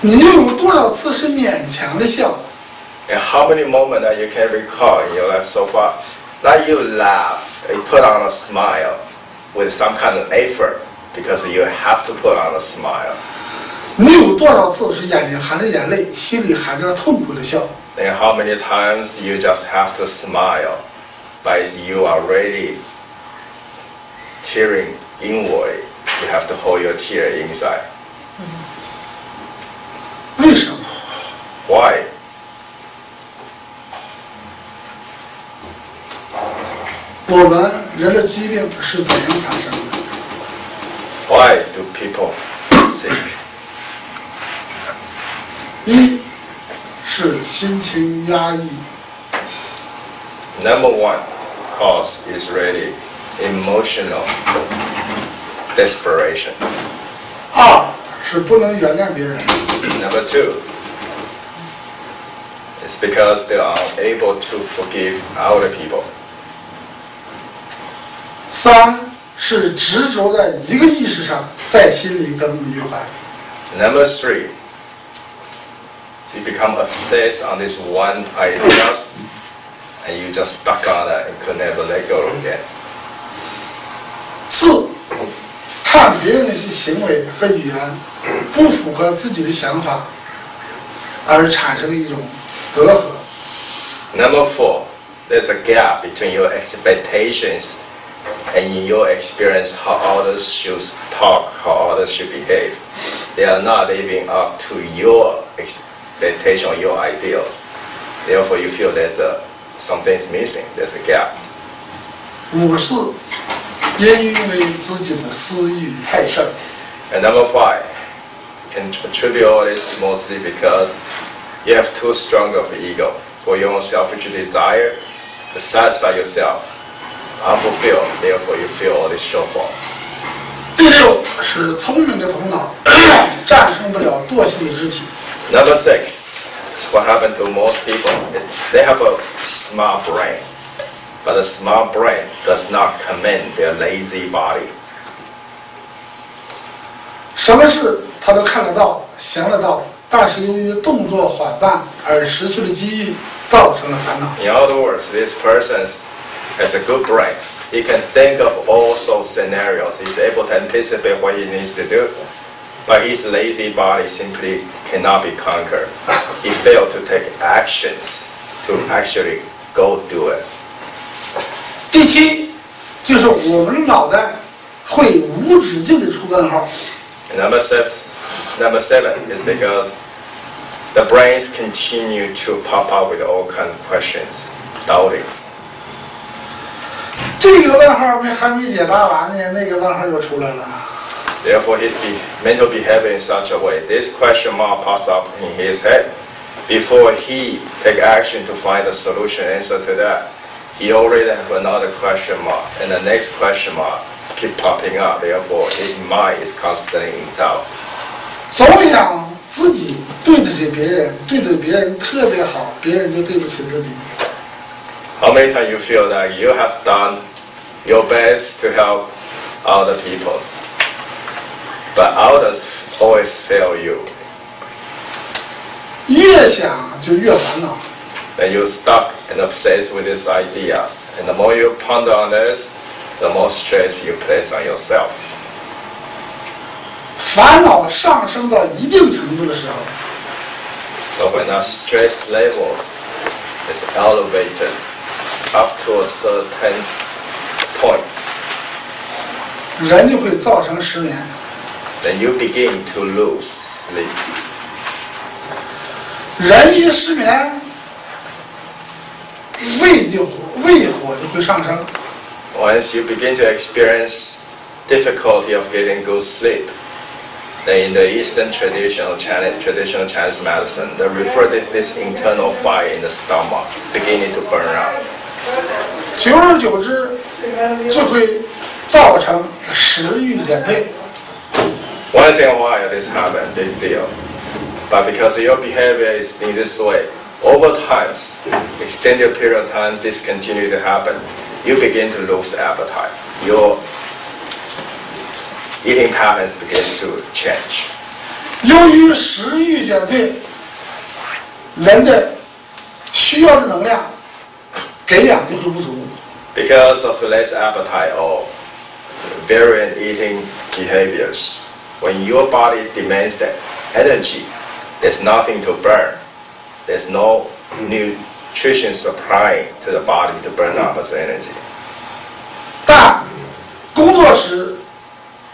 你又有多少次是勉强的笑？ And how many moments that you can recall in your life so far that you laugh, you put on a smile with some kind of effort because you have to put on a smile. 你有多少次是眼睛含着眼泪，心里含着痛苦的笑？ And how many times you just have to smile, but you are already tearing inward. You have to hold your tear inside. 为什么？ Why? 我们人的疾病是怎样产生的？ Why do people sick? 一是心情压抑， Number one cause is really emotional desperation. 二是不能原谅别人， Number two is because they are unable to forgive other people. 三是执着在一个意识上，在心里耿耿于怀。 Number three, you become obsessed on this one ideas and you just stuck on that and could never let go again. 四，看别人的一些行为和语言不符合自己的想法，而产生一种隔阂。 Number four, there's a gap between your expectations and in your experience how others should talk, how others should behave. They are not living up to your expectation or your ideals. Therefore, you feel something's missing. There's a gap. 五是因为自己的私欲太盛。 And number five, you can attribute all this mostly because you have too strong of an ego for your own selfish desire to satisfy yourself, unfulfilled. Therefore, you feel all these shortfalls. 第六是聪明的头脑战胜不了惰性的肢体。 Number six, is what happened to most people is they have a smart brain, but the smart brain does not command their lazy body. 什么事他都看得到、想得到，但是由于动作缓慢而失去了机遇，造成了烦恼。 In other words, this person has a good brain. He can think of all sorts of scenarios. He's able to anticipate what he needs to do. But his lazy body simply cannot be conquered. He failed to take actions to actually go do it. 第七，就是我们的脑袋会无止境的出问号。 And number seven is because the brains continue to pop up with all kinds of questions, doubtings. 这个问号还没解答完呢，那个问号又出来了。 Therefore, his mental behavior in such a way, this question mark pops up in his head. Before he take action to find a solution answer to that, he already have another question mark, and the next question mark keep popping up. Therefore, his mind is constantly in doubt. 总想自己对得起别人，对得别人特别好，别人就对不起自己。 How many times you feel that you have done your best to help other peoples, but others always fail you? 越想就越烦恼。 Then you stuck and obsessed with these ideas, and the more you ponder on this, the more stress you place on yourself. 烦恼上升到一定程度的时候， So when our stress levels is elevated up to a certain point, 人就会造成失眠。 then you begin to lose sleep. 人一失眠，胃火就会上升。 Once you begin to experience difficulty of getting good sleep, then in the Eastern traditional Chinese medicine, they refer to this internal fire in the stomach beginning to burn out. 久而久之，就会造成食欲减退。 Once in a while this happens, big deal. But because your behavior is in this way, over time, extended period of time, this continue to happen, you begin to lose appetite. Your eating patterns begin to change. 由于食欲减退，人的需要的能量给养就会不足。 Because of less appetite or variant eating behaviors, when your body demands that energy, there's nothing to burn. There's no nutrition supply to the body to burn up its energy. 但工作时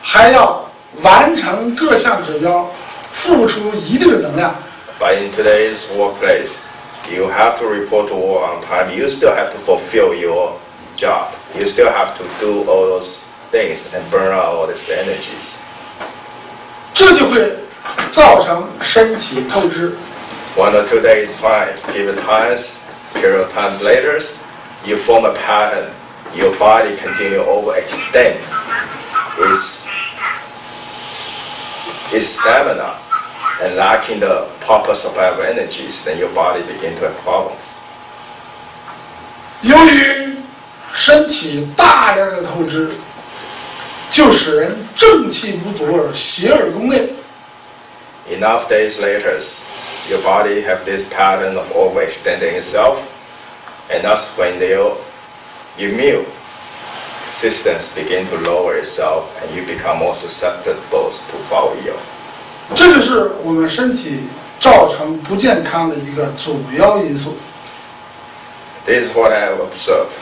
还要完成各项指标，付出一定的能量。 But in today's workplace, you have to report to work on time. You still have to fulfill your job. You still have to do all those things and burn out all these energies. 这就会造成身体透支。 1 or 2 days fine. Give it times, period of times later, you form a pattern. Your body continue to overextend its stamina and lacking the proper supply of energies, then your body begin to have problem. 由于身体大量的透支，就使人正气不足而邪而攻内。 Enough days later, your body have this pattern of overextending itself, and that's when your immune systems begin to lower itself, and you become more susceptible to foul ill. 这就是我们身体造成不健康的一个主要因素。 This is what I have observed.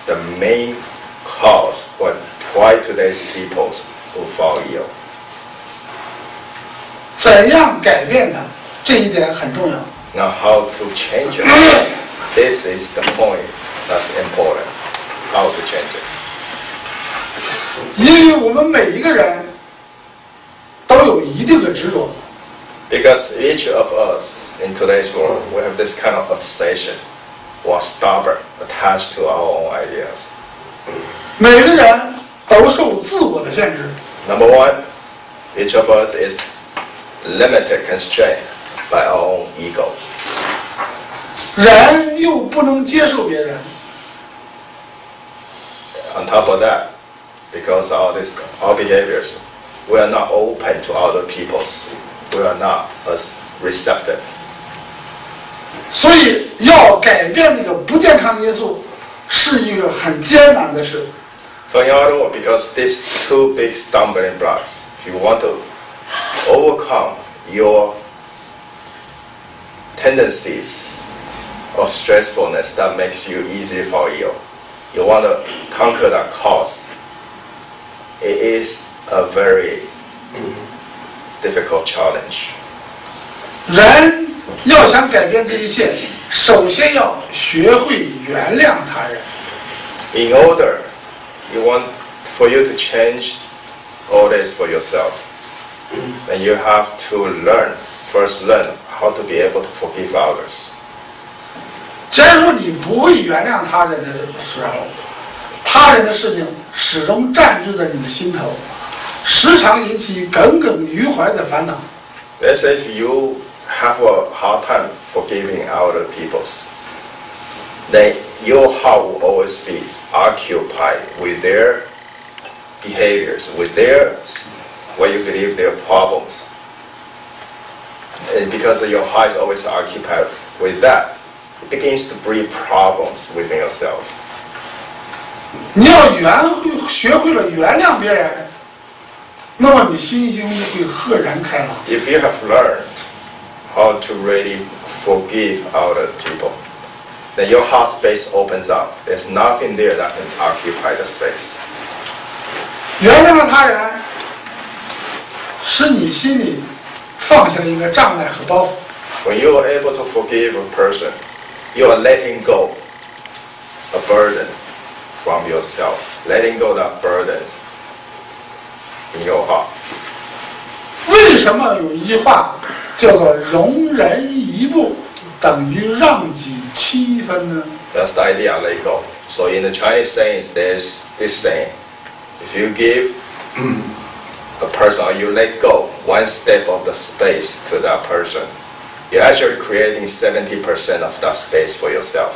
The main cause why today's people will fall ill. 怎样改变它，这一点很重要。 Now, how to change it? This is the point that's important. How to change it? 因为我们每一个人都有一定的执着， Because each of us in today's world, we have this kind of obsession or stubborn attached to our own ideas. 每个人都受自我的限制。 Number one, each of us is limited, constrained by our own ego. 人又不能接受别人， On top of that, because of our behaviors, we are not open to other people's. We are not as receptive. 所以要改变这个不健康因素是一个很艰难的事。 So in other words, because these two big stumbling blocks, if you want to overcome your tendencies of stressfulness that makes you easy for ill, you want to conquer that cause. It is a very difficult challenge. 人要想改变这一切，首先要学会原谅他人。 In order, for you to change all this for yourself, then you have to first learn how to be able to forgive others. 假如说你不会原谅他人的时候，他人的事情始终占据在你的心头，时常引起耿耿于怀的烦恼。 Let's say if you have a hard time forgiving other people's, then your heart will always be occupied with their behaviors, with what you believe their problems. And because your heart is always occupied with that, it begins to breed problems within yourself. 你要学会了原谅别人，那么你心胸就会豁然开朗。 If you have learned how to really forgive other people, then your heart space opens up. There's nothing there that can occupy the space. 原谅了他人，使你心里放下了一个障碍和包袱。 When you are able to forgive a person, you are letting go a burden from yourself, letting go that burden in your heart. 为什么有一句话叫做“容人一步等于让己7分”呢？ That's the idea of let go. So in the Chinese sayings, there's this saying: if you give a person or you let go one step of the space to that person, you're actually creating 70% of that space for yourself.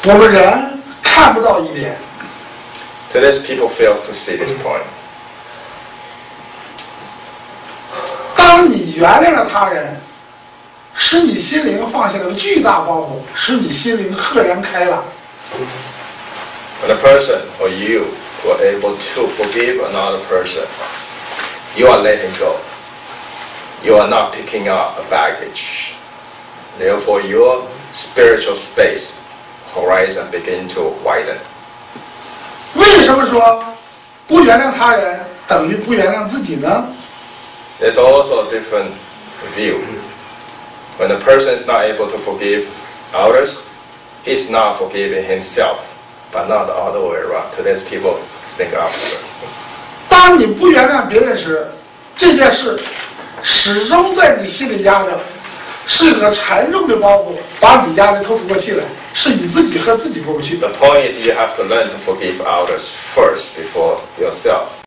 我们人看不到一点， Today's people fail to see this point. 原谅了他人，使你心灵放下了个巨大包袱，使你心灵赫然开朗。 When a person or you were able to forgive another person, you are letting go. You are not picking up a baggage. Therefore, your spiritual space horizon begin to widen. 为什么说不原谅他人等于不原谅自己呢？ There's also a different view. When a person is not able to forgive others, he's not forgiving himself, but not the other way around. Today's people think opposite. 当你不原谅别人时，这件事始终在你心里压着，是个沉重的包袱，把你压得透不过气来，是你自己和自己过不去。 The point is you have to learn to forgive others first before yourself.